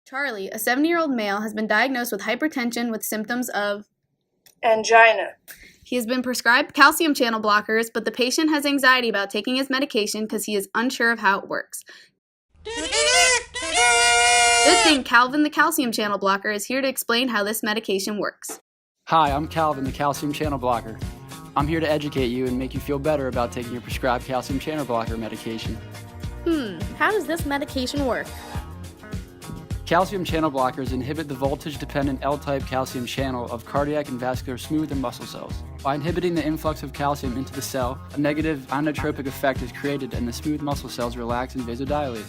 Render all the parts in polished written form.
Charlie, a 70-year-old male, has been diagnosed with hypertension with symptoms of angina. He has been prescribed calcium channel blockers, but the patient has anxiety about taking his medication because he is unsure of how it works. Good thing Calvin, the calcium channel blocker, is here to explain how this medication works. Hi, I'm Calvin, the calcium channel blocker. I'm here to educate you and make you feel better about taking your prescribed calcium channel blocker medication. How does this medication work? Calcium channel blockers inhibit the voltage-dependent L-type calcium channel of cardiac and vascular smooth and muscle cells. By inhibiting the influx of calcium into the cell, a negative inotropic effect is created and the smooth muscle cells relax and vasodilate.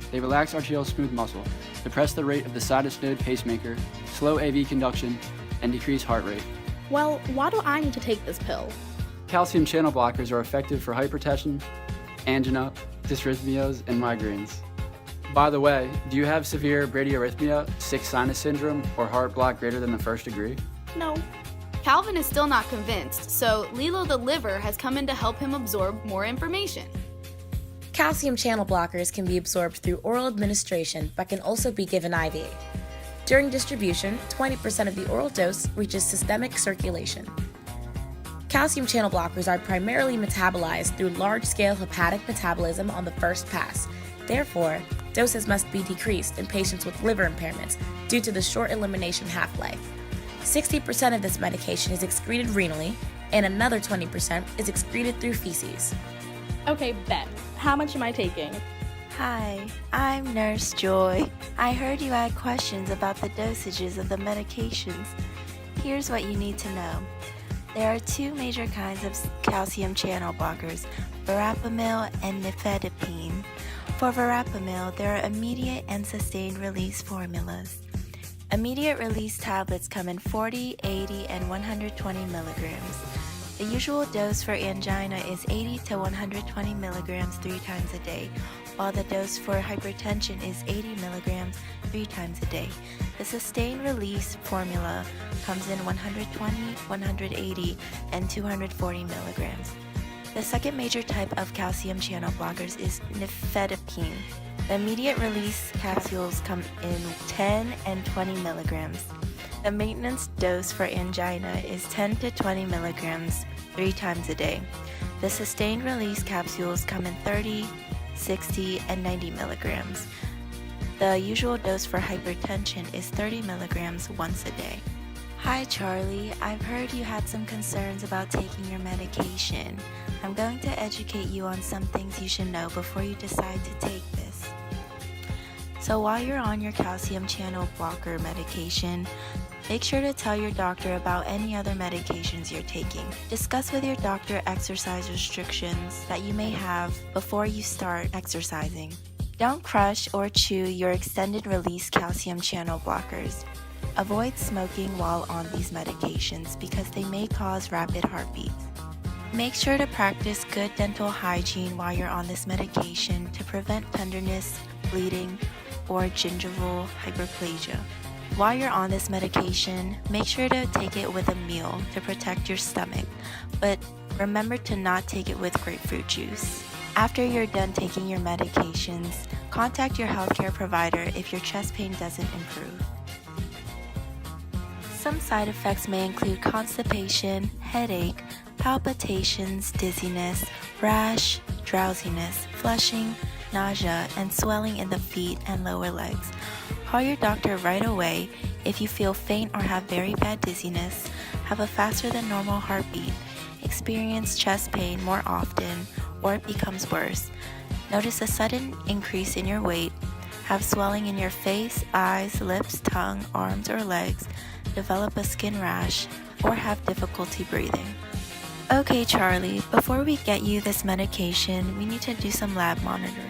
They relax arterial smooth muscle, depress the rate of the sinus node pacemaker, slow AV conduction, and decrease heart rate. Well, why do I need to take this pill? Calcium channel blockers are effective for hypertension, angina, dysrhythmias, and migraines. By the way, do you have severe bradyarrhythmia, sick sinus syndrome, or heart block greater than the first degree? No. Calvin is still not convinced, so Lilo the liver has come in to help him absorb more information. Calcium channel blockers can be absorbed through oral administration but can also be given IV. During distribution, 20% of the oral dose reaches systemic circulation. Calcium channel blockers are primarily metabolized through large-scale hepatic metabolism on the first pass. Therefore, doses must be decreased in patients with liver impairments due to the short elimination half-life. 60% of this medication is excreted renally, and another 20% is excreted through feces. Okay, bet. How much am I taking? Hi, I'm Nurse Joy. I heard you had questions about the dosages of the medications. Here's what you need to know. There are two major kinds of calcium channel blockers, verapamil and nifedipine. For verapamil, there are immediate and sustained release formulas. Immediate release tablets come in 40, 80, and 120 milligrams. The usual dose for angina is 80 to 120 milligrams 3 times a day, while the dose for hypertension is 80 milligrams 3 times a day. The sustained release formula comes in 120, 180, and 240 milligrams. The second major type of calcium channel blockers is nifedipine. The immediate release capsules come in 10 and 20 milligrams. The maintenance dose for angina is 10 to 20 milligrams 3 times a day. The sustained release capsules come in 30, 60, and 90 milligrams. The usual dose for hypertension is 30 milligrams once a day. Hi Charlie, I've heard you had some concerns about taking your medication. I'm going to educate you on some things you should know before you decide to take this. So while you're on your calcium channel blocker medication, make sure to tell your doctor about any other medications you're taking. Discuss with your doctor exercise restrictions that you may have before you start exercising. Don't crush or chew your extended release calcium channel blockers. Avoid smoking while on these medications because they may cause rapid heartbeats. Make sure to practice good dental hygiene while you're on this medication to prevent tenderness, bleeding, or gingival hyperplasia. While you're on this medication, make sure to take it with a meal to protect your stomach, but remember to not take it with grapefruit juice. After you're done taking your medications, contact your healthcare provider if your chest pain doesn't improve. Some side effects may include constipation, headache, palpitations, dizziness, rash, drowsiness, flushing, nausea, and swelling in the feet and lower legs. Call your doctor right away if you feel faint or have very bad dizziness, have a faster than normal heartbeat, experience chest pain more often, or it becomes worse. Notice a sudden increase in your weight, have swelling in your face, eyes, lips, tongue, arms, or legs, develop a skin rash, or have difficulty breathing. Okay, Charlie, before we get you this medication, we need to do some lab monitoring.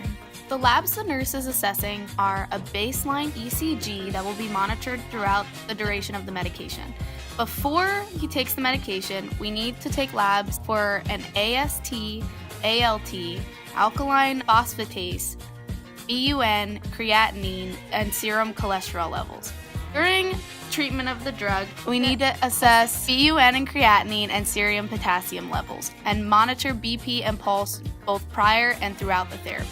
The labs the nurse is assessing are a baseline ECG that will be monitored throughout the duration of the medication. Before he takes the medication, we need to take labs for an AST, ALT, alkaline phosphatase, BUN, creatinine, and serum cholesterol levels. During treatment of the drug, we need to assess BUN and creatinine and serum potassium levels and monitor BP and pulse both prior and throughout the therapy.